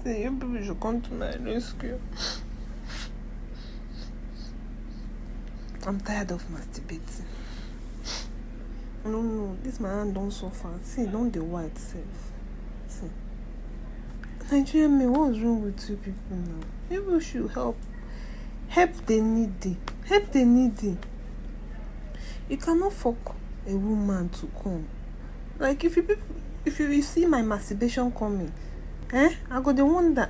See, you people should come to my rescue. I'm tired of masturbating. No, this my hand don't suffer. See, don't the white self. See. Nigerian men, what's wrong with you people now? People should help. Help the needy. Help the needy. You cannot fuck a woman to come. Like if you see my masturbation coming, I go the wonder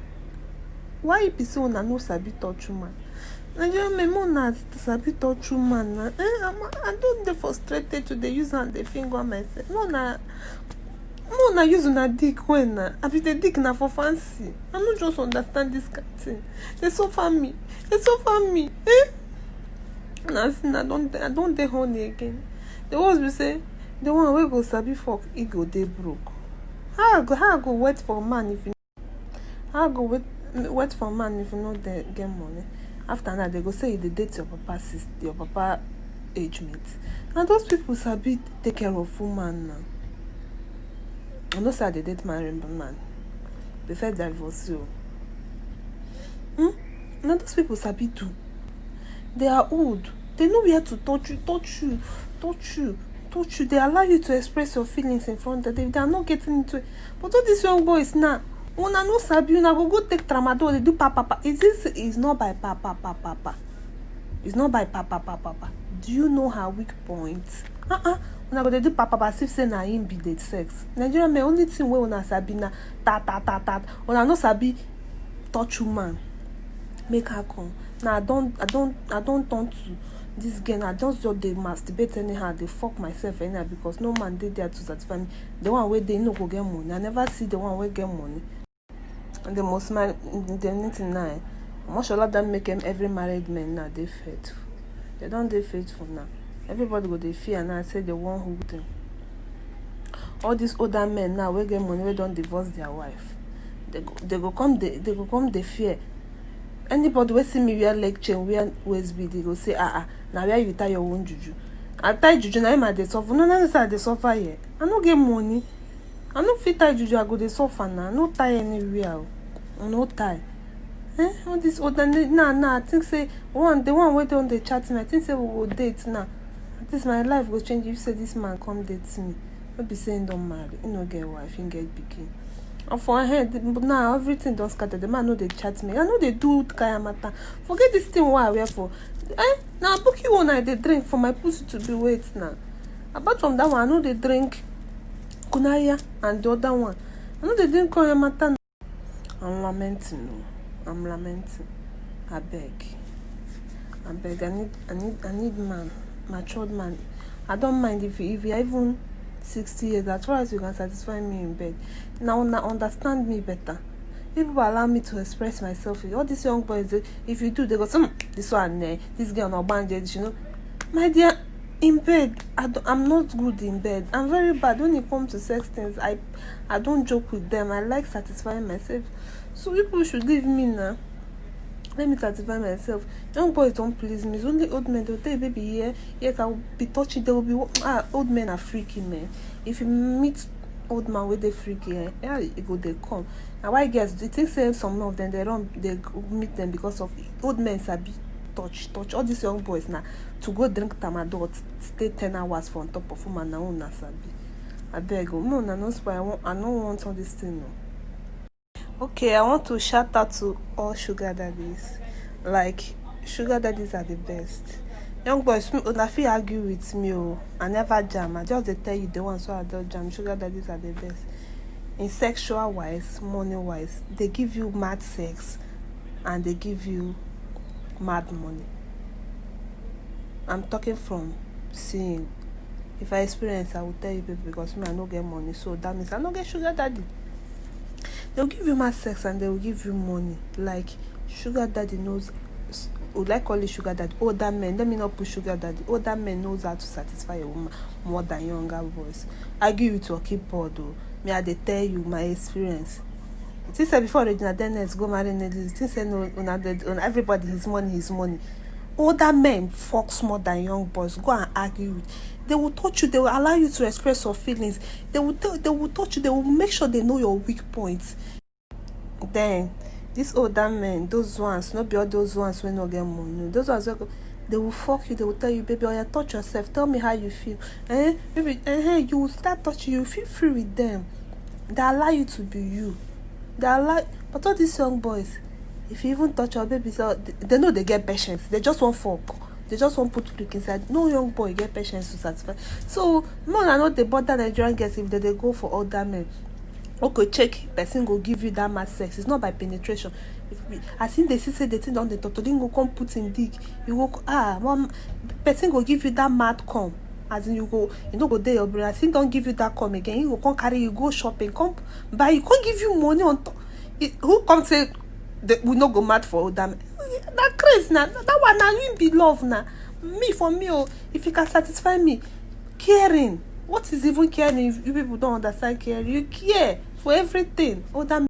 why you be so no sabi touch woman. Nigerian men more na sabi touch woman na. I don't dey frustrated to dey use hand dey finger myself. More na use una dick when na. I be the dick na for fancy. I no just understand this kind of thing. They suffer me. Na sin I don't dey honey again. The ones we say the one wey go sabi fuck, he go dey broke. How I go wait for man if you no dey get money? After that, they go say you dey date your papa age mate. Now those people sabi take care of woman now. I know say they date married man. They first divorce you. Now those people sabi do. They are old. They know where to touch you. They allow you to express your feelings in front of them. They are not getting into it. But all these young boys now, una no sabi, una go take tramadol, they do papa. It's not by papa. It's not by papa. Do you know her weak points? Una go they do papa as if say na him be the sex. Nigerian men, only thing wey una sabi na ta. Una no sabi touch woman. Make her come. Now I don't turn to this girl. I just dey masturbate anyhow. They fuck myself anyhow because no man dey there to satisfy me. The one where they no go get money. I never see the one where get money. And the most man, the anything now. Mashallah, that make them every married man now they faithful. They don't dey faithful now. Everybody go dey fear now. Say the one who them. All these older men now we get money. We don't divorce their wife. They go come. They fear. Anybody wey see me wear leg chain, wear waist bead, they go say, now where you tie your own juju. I tie juju, now I dey suffer. No, say I dey suffer here. I no get money. I no fit tie juju, I go dey suffer now. No tie anywhere. I no tie. All this other now, I think say the one wey don dey chat me, I think say we go date now. At least my life go change if say this man come date me. No be saying don't marry. He no get wife, he get pikin. And for head, but now everything don't scatter. The man know they chat me. I know they do kaya mata. Forget this thing what I wear for. Now book you one I they drink for my pussy to be wet now. Apart from that one, I know they drink kunaya and the other one. I know they drink kaya mata. I'm lamenting. I beg. I need man, matured man. I don't mind if you even 60 years, as far as you can satisfy me in bed. Now understand me better. People allow me to express myself. All these young boys, if you do, they go, this one, this girl no bandage, you know. My dear, in bed, I'm not good in bed. I'm very bad when it comes to sex things. I don't joke with them. I like satisfying myself. So people should leave me now. Let me satisfy myself. Young boys don't please me. It's only old men. They'll tell you, baby, yes, I will be touching. There will be old men are freaky, man. If you meet old man with the freaky, they come. Now why girls? Do you think say some of them they meet them because of old men sabi touch. All these young boys now to go drink tamadol, stay 10 hours for on top of woman now na sabi. I beg you, no spoil. I don't want all this thing. No. Okay, I want to shout out to all sugar daddies. Like, sugar daddies are the best. Young boys, una fit argue with me. I never jam. I just tell you the one so I don't jam. Sugar daddies are the best. In sexual wise, money wise, they give you mad sex and they give you mad money. I'm talking from seeing. If I experience, I will tell you people because me I no get money, so that means I no get sugar daddy. They'll give you mad sex and they will give you money. Like sugar daddy knows, would I call it sugar daddy? Older men, let me not put sugar daddy. Older men knows how to satisfy a woman more than younger boys. I give you to a keyboard though. Me I dey tell you my experience. Since before Regina Dennis go marry Nelly, since no on everybody his money. Older men fucks more than young boys. Go and argue. They will touch you. They will allow you to express your feelings. They will touch you. They will make sure they know your weak points. Then these older men, those ones, not be all those ones wey no get money. Those ones wey they will fuck you, they will tell you, baby, oh yeah, touch yourself, tell me how you feel. Baby, you will start touching, you feel free with them. They allow you to be you. But all these young boys, if you even touch your baby, so they know they get patience. They just want fuck. They just want put click inside. No young boy get patience to satisfy. So more than not, they bother Nigerian girls if they go for older men. Okay, check person go give you that mad sex. It's not by penetration. As in they say the thing on the top, go come put in dick. You go one person go give you that mad come. As in you no go there your brain. As in don't give you that come again. You go come carry you go shopping, come buy. You can't give you money on top. Who come say we no go mad for older men? That crazy now. That one now you be love now. Me for me, if you can satisfy me, caring. What is even caring if you people don't understand caring? You care for everything. Older